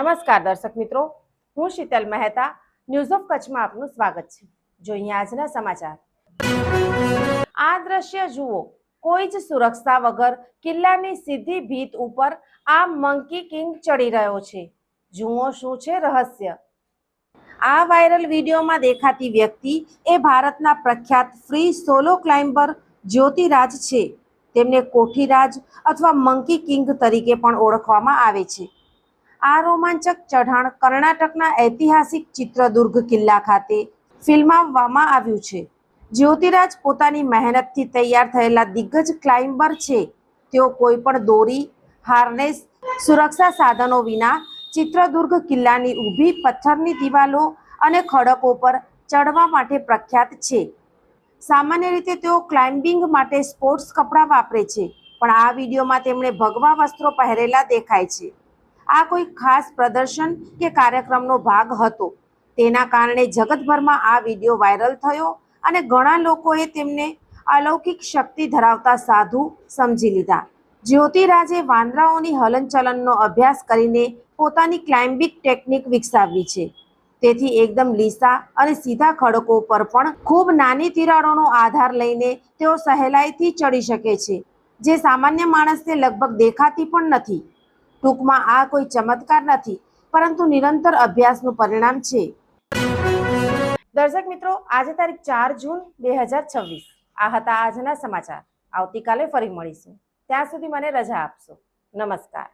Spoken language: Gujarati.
નમસ્કાર દર્શક મિત્રો, હું શીતલ મહેતા ન્યૂઝ ઓફ કચ્છમાં આપનું સ્વાગત છે। જોઈએ આજના સમાચાર। આ દ્રશ્ય જુઓ, કોઈ જ સુરક્ષા વગર કિલ્લાની સીધી ભીત ઉપર આ મંકી કિંગ ચડી રહ્યો છે। જુઓ શું છે રહસ્ય। આ વાયરલ વિડીયોમાં દેખાતી વ્યક્તિ એ ભારતના પ્રખ્યાત ફ્રી સોલો ક્લાઇમ્બર જ્યોતિરાજ છે। તેમને કોઠીરાજ અથવા મંકી કિંગ તરીકે પણ ઓળખવામાં આવે છે। આ રોમાંચક ચઢાણ કર્ણાટકના ઐતિહાસિક ચિત્રદુર્ગ કિલ્લા ખાતે ફિલ્માવવામાં આવ્યું છે। જ્યોતિરાજ પોતાની મહેનતથી તૈયાર થયેલા દિગ્ગજ ક્લાઇમ્બર છે। તેઓ કોઈ પણ દોરી, હાર્નેસ, સુરક્ષા સાધનો વિના ચિત્રદુર્ગ કિલ્લાની ઊભી પથ્થરની દિવાલો અને ખડકો પર ચડવા માટે પ્રખ્યાત છે। સામાન્ય રીતે તેઓ ક્લાઇમ્બિંગ માટે સ્પોર્ટ્સ કપડાં વાપરે છે, પણ આ વિડીયોમાં તેમણે ભગવા વસ્ત્રો પહેરેલા દેખાય છે। આ કોઈ ખાસ પ્રદર્શન કે કાર્યક્રમનો ભાગ હતો, તેના કારણે જગતભરમાં આ વિડીયો વાયરલ થયો અને ઘણા લોકોએ તેમને અલૌકિક શક્તિ ધરાવતા સાધુ સમજી લીધા। જ્યોતિરાજે વાંદરાઓની હલનચલનનો અભ્યાસ કરીને પોતાની ક્લાઇમ્બિંગ ટેકનિક વિકસાવી છે। તેથી એકદમ લીસા અને સીધા ખડકો પર પણ ખૂબ નાની તિરાડોનો આધાર લઈને તેઓ સહેલાઈથી ચડી શકે છે, જે સામાન્ય માણસને લગભગ દેખાતી પણ નથી। ટૂંકમાં આ કોઈ ચમત્કાર નથી, પરંતુ નિરંતર અભ્યાસનું પરિણામ છે। દર્શક મિત્રો, આજે તારીખ 4 જૂન 2026 આ હતા આજના સમાચાર। આવતીકાલે ફરી મળીશું, ત્યાં સુધી મને રજા આપશો। નમસ્કાર।